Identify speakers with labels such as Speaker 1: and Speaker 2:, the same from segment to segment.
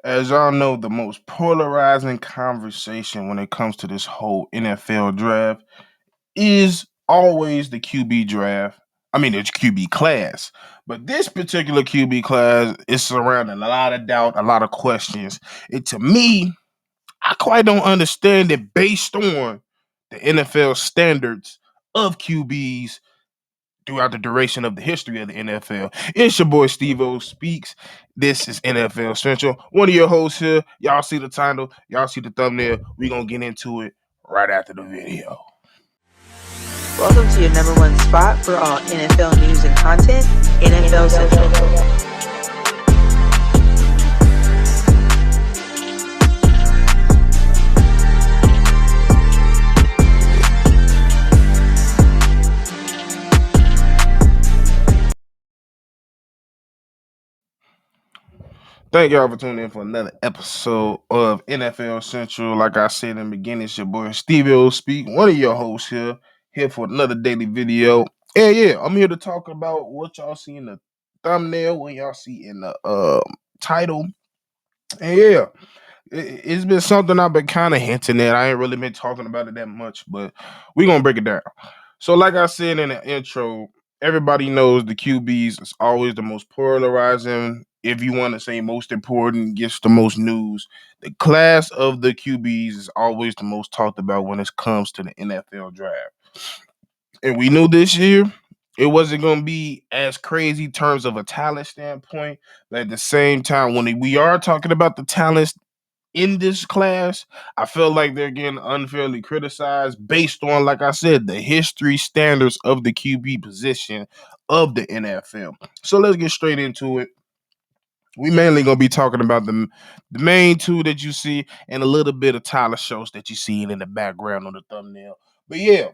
Speaker 1: As y'all know, the most polarizing conversation when it comes to this whole NFL draft is always the QB draft. I mean, it's QB class. But this particular QB class is surrounding a lot of doubt, a lot of questions. And to me, I quite don't understand it based on the NFL standards of QBs throughout the duration of the history of the NFL. It's your boy Stevo Speaks. This is NFL Central. One of your hosts here. Y'all see the title, y'all see the thumbnail. We're gonna get into it right after the video.
Speaker 2: Welcome to your number one spot for all NFL news and content, NFL Central.
Speaker 1: Thank y'all for tuning in for another episode of NFL Central. Like I said in the beginning, it's your boy Stevo Speaks, one of your hosts here for another daily video. And yeah, I'm here to talk about what y'all see in the thumbnail, what y'all see in the title. And yeah, it's been something I've been kind of hinting at. I ain't really been talking about it that much, but we're gonna break it down. So, like I said in the intro, everybody knows the QBs is always the most polarizing. If you want to say most important, gets the most news. The class of the QBs is always the most talked about when it comes to the NFL draft. And we knew this year it wasn't going to be as crazy in terms of a talent standpoint. But at the same time, when we are talking about the talents in this class, I feel like they're getting unfairly criticized based on, like I said, the history standards of the QB position of the NFL. So let's get straight into it. We mainly gonna be talking about the main two that you see and a little bit of Tyler Schultz that you see in the background on the thumbnail. But yeah,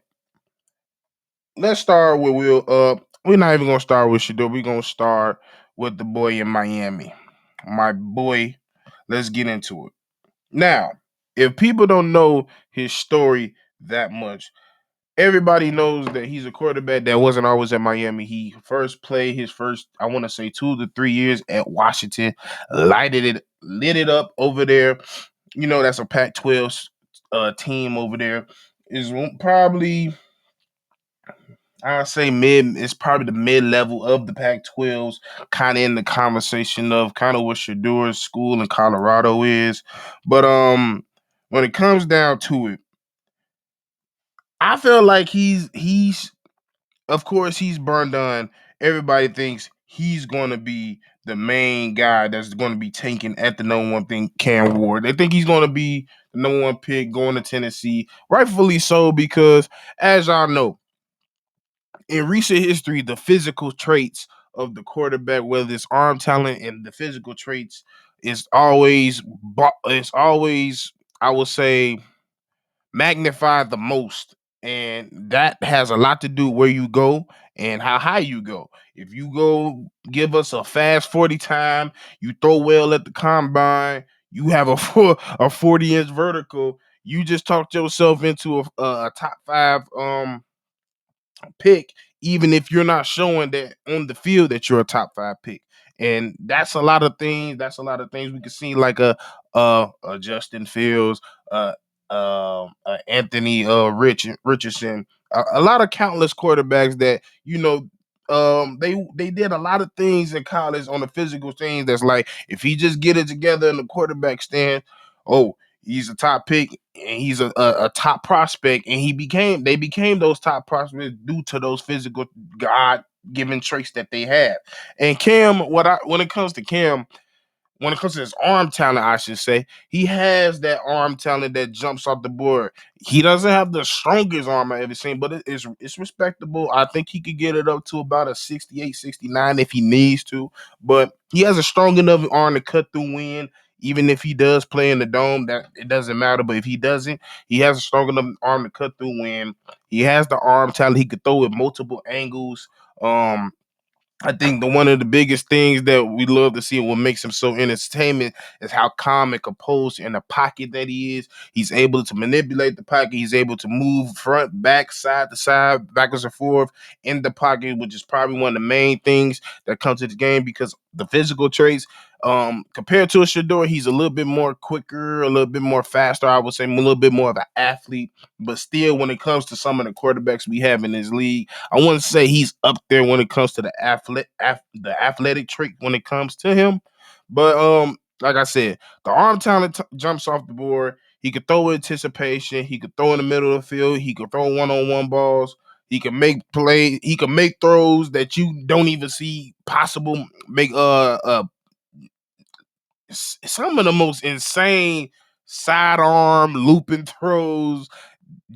Speaker 1: let's start with we're not even gonna start with Shador. We're gonna start with the boy in Miami. My boy, let's get into it. Now, if people don't know his story that much, everybody knows that he's a quarterback that wasn't always at Miami. He first played his first, I want to say, 2 to 3 years at Washington, lit it up over there. You know, that's a Pac-12 team over there. Is probably, I'd say mid. It's probably the mid level of the Pac-12s, kind of in the conversation of kind of what Shador's school in Colorado is. But when it comes down to it, I feel like he's of course he's burned on. Everybody thinks he's going to be the main guy that's going to be taken at the number one thing, Cam Ward. They think he's going to be the number one pick going to Tennessee, rightfully so, because as y'all know, in recent history, the physical traits of the quarterback, whether it's arm talent and the physical traits, is always I would say magnified the most. And that has a lot to do where you go and how high you go. If you go give us a fast 40 time, you throw well at the combine, you have a 40-inch vertical, you just talked yourself into a top five pick, even if you're not showing that on the field that you're a top five pick. And that's a lot of things. That's a lot of things we can see, like a Justin Fields, Anthony Richardson, a lot of countless quarterbacks that they did a lot of things in college on the physical things. That's like if he just get it together in the quarterback stand, oh, he's a top pick and he's a top prospect, and they became those top prospects due to those physical God given traits that they have. And Cam, when it comes to Cam, when it comes to his arm talent, I should say, he has that arm talent that jumps off the board. He doesn't have the strongest arm I've ever seen, but it's respectable. I think he could get it up to about a 68, 69 if he needs to. But he has a strong enough arm to cut through wind. Even if he does play in the dome, that it doesn't matter. But if he doesn't, he has a strong enough arm to cut through wind. He has the arm talent. He could throw at multiple angles. I think one of the biggest things that we love to see and what makes him so entertainment is how calm and composed in the pocket that he is. He's able to manipulate the pocket. He's able to move front, back, side to side, backwards and forth in the pocket, which is probably one of the main things that comes to the game because the physical traits. Compared to a Shador, he's a little bit more quicker, a little bit more faster. I would say a little bit more of an athlete. But still, when it comes to some of the quarterbacks we have in this league, I wouldn't say he's up there when it comes to the athletic trait when it comes to him. But like I said, the arm talent jumps off the board. He could throw with anticipation. He could throw in the middle of the field. He could throw one-on-one balls. He can make play. He can make throws that you don't even see possible. Make some of the most insane sidearm looping throws,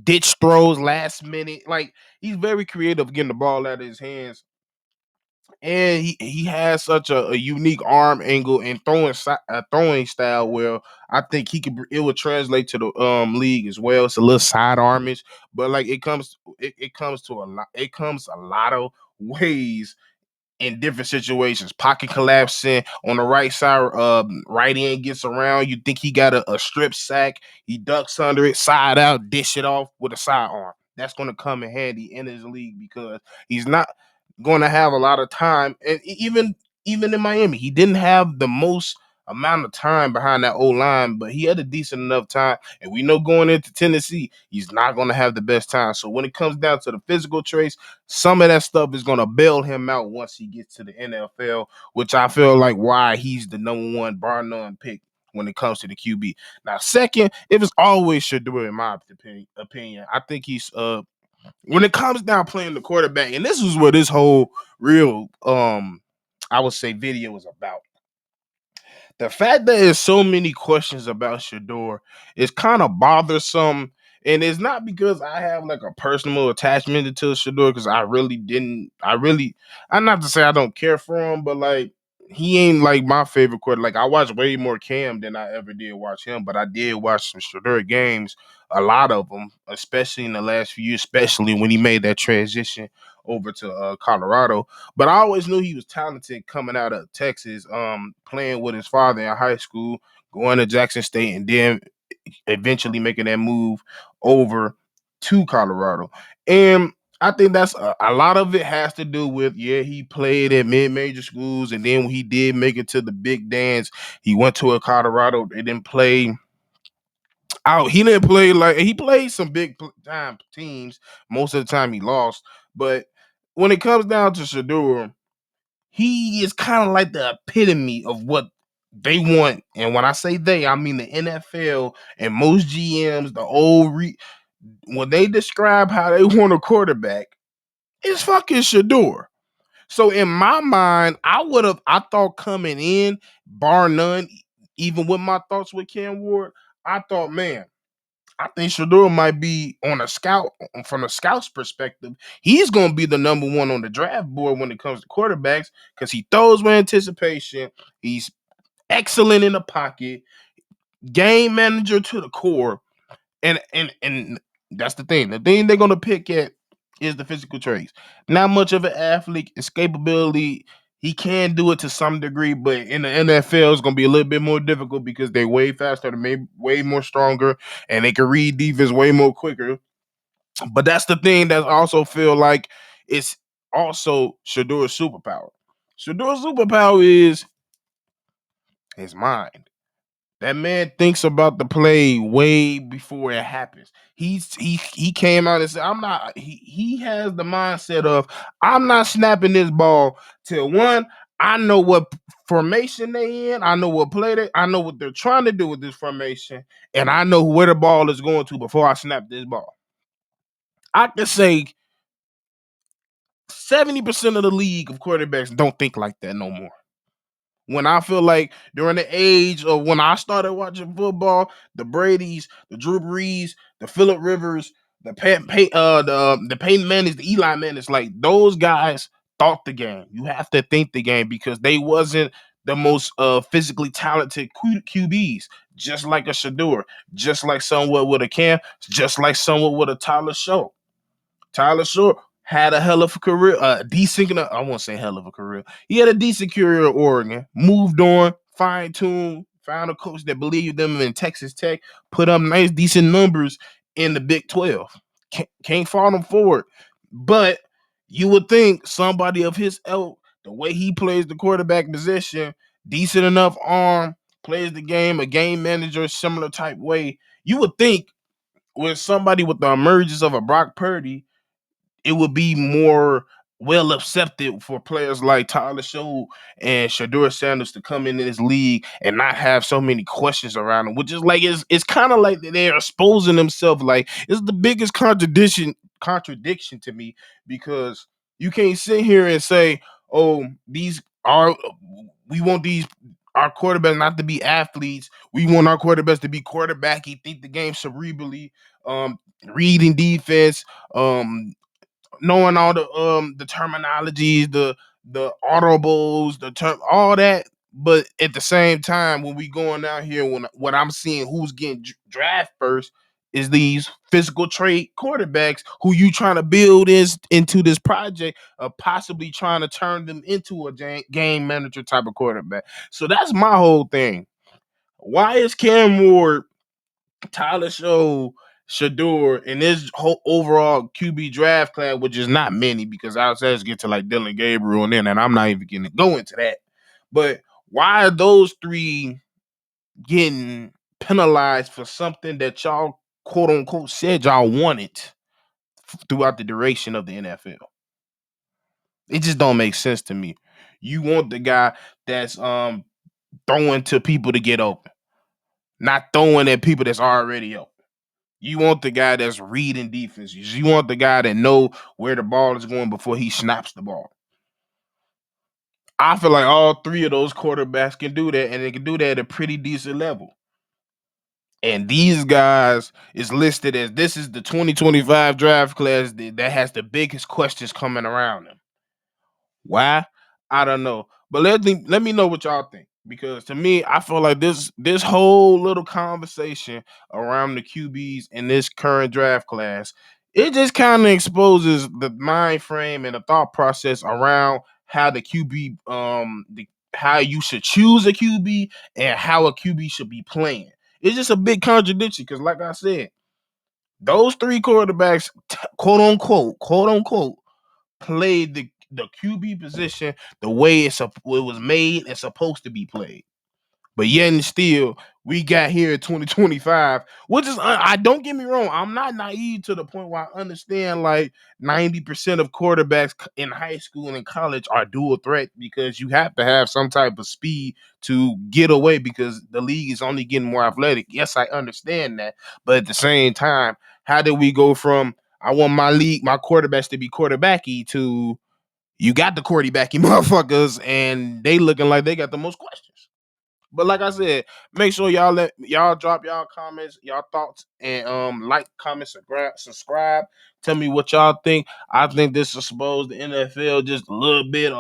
Speaker 1: ditch throws, last minute. Like he's very creative getting the ball out of his hands, and he has such a unique arm angle and throwing style where I think it would translate to the league as well. It's a little side armish, but like it comes to a lot of ways in different situations. Pocket collapsing on the right side, right end gets around. You think he got a strip sack. He ducks under it, side out, dish it off with a sidearm. That's going to come in handy in his league because he's not going to have a lot of time. And even in Miami, he didn't have the most amount of time behind that old line, but he had a decent enough time. And we know going into Tennessee, he's not going to have the best time. So when it comes down to the physical traits, some of that stuff is going to bail him out once he gets to the NFL, which I feel like why he's the number one bar none pick when it comes to the QB. Now, second, it was always Shador in my opinion. I think he's when it comes down playing the quarterback, and this is what this whole real I would say video is about. The fact that there's so many questions about Shador is kind of bothersome. And it's not because I have like a personal attachment to Shador, because I really didn't. I'm not to say I don't care for him, but like he ain't like my favorite quarter. Like I watch way more Cam than I ever did watch him, but I did watch some Shador games, a lot of them, especially in the last few years, especially when he made that transition over to Colorado. But I always knew he was talented coming out of Texas, playing with his father in high school, going to Jackson State, and then eventually making that move over to Colorado. And I think that's a lot of it has to do with, yeah, he played at mid-major schools, and then when he did make it to the big dance, he went to a Colorado. They didn't play out. He didn't play like he played some big time teams. Most of the time he lost, but when it comes down to Shador, he is kind of like the epitome of what they want. And when I say they, I mean the NFL and most GMs, when they describe how they want a quarterback, it's fucking Shador. So in my mind, I thought coming in, bar none, even with my thoughts with Cam Ward, I thought, man, I think Shador might be on a scout from a scout's perspective. He's going to be the number one on the draft board when it comes to quarterbacks because he throws with anticipation. He's excellent in the pocket, game manager to the core, and that's the thing. The thing they're going to pick at is the physical traits. Not much of an athlete, escapability. He can do it to some degree, but in the NFL, it's going to be a little bit more difficult because they're way faster, they're way more stronger, and they can read defense way more quicker. But that's the thing that I also feel like it's also Shador's superpower. Shador's superpower is his mind. That man thinks about the play way before it happens. He came out and said, "I'm not." He has the mindset of, "I'm not snapping this ball till one. I know what formation they in. I know what I know what they're trying to do with this formation, and I know where the ball is going to before I snap this ball." I can say 70% of the league of quarterbacks don't think like that no more. When I feel like during the age of when I started watching football, the Brady's, the Drew Brees, the Phillip Rivers, the Peyton Mannings, the Eli Mannings, like those guys thought the game. You have to think the game because they wasn't the most physically talented QBs, just like a Shador, just like someone with a Cam, just like someone with a Tyler Show. Tyler Short had a hell of a career, decent. I won't say hell of a career. He had a decent career at Oregon. Moved on, fine tuned, found a coach that believed them in Texas Tech. Put up nice, decent numbers in the Big 12. Can't fault him for it. But you would think somebody of his ilk, the way he plays the quarterback position, decent enough arm, plays the game, a game manager, similar type way. You would think with somebody with the emergence of a Brock Purdy, it would be more well accepted for players like Tyler Show and Shador Sanders to come into this league and not have so many questions around them, which is like it's kind of like they're exposing themselves. Like it's the biggest contradiction to me because you can't sit here and say, "Oh, these are we want these." Our quarterbacks not to be athletes. We want our quarterbacks to be quarterbacky, think the game cerebrally, reading defense, um, knowing all the terminologies, the audibles, the term, all that. But at the same time, when we going down here, when what I'm seeing, who's getting draft first is these physical trait quarterbacks who you trying to build into this project of possibly trying to turn them into a game manager type of quarterback. So that's my whole thing. Why is Cam Ward, Tyler Show, Shador, and this whole overall QB draft class, which is not many because outsiders get to like Dylan Gabriel and I'm not even going to go into that. But why are those three getting penalized for something that y'all quote unquote said y'all wanted throughout the duration of the NFL? It just don't make sense to me. You want the guy that's throwing to people to get open, not throwing at people that's already open. You want the guy that's reading defenses. You want the guy that know where the ball is going before he snaps the ball. I feel like all three of those quarterbacks can do that, and they can do that at a pretty decent level. And these guys is listed as this is the 2025 draft class that has the biggest questions coming around them. Why? I don't know. But let me know what y'all think. Because to me, I feel like this whole little conversation around the QBs in this current draft class, it just kind of exposes the mind frame and the thought process around how the QB how you should choose a QB and how a QB should be playing. It's just a big contradiction because, like I said, those three quarterbacks, quote unquote, played the QB position the way it was made and supposed to be played. But yet and still, we got here in 2025, which is, I don't get me wrong, I'm not naive to the point where I understand like 90% of quarterbacks in high school and in college are dual threat because you have to have some type of speed to get away because the league is only getting more athletic. Yes, I understand that. But at the same time, how did we go from I want my quarterbacks to be quarterbacky to you got the quarterbacky motherfuckers and they looking like they got the most questions? But like I said, make sure y'all drop y'all comments, y'all thoughts, and like, comment, subscribe. Tell me what y'all think. I think this is supposed the NFL just a little bit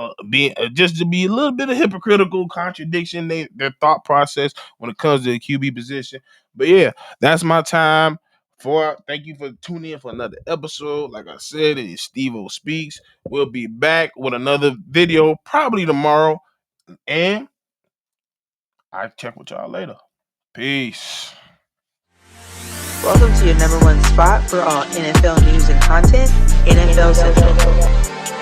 Speaker 1: just to be a little bit of hypocritical contradiction their thought process when it comes to the QB position. But yeah, that's my time. Thank you for tuning in for another episode. Like I said, it is Stevo Speaks. We'll be back with another video probably tomorrow. And I'll check with y'all later. Peace.
Speaker 2: Welcome to your #1 spot for all NFL news and content, NFL Central.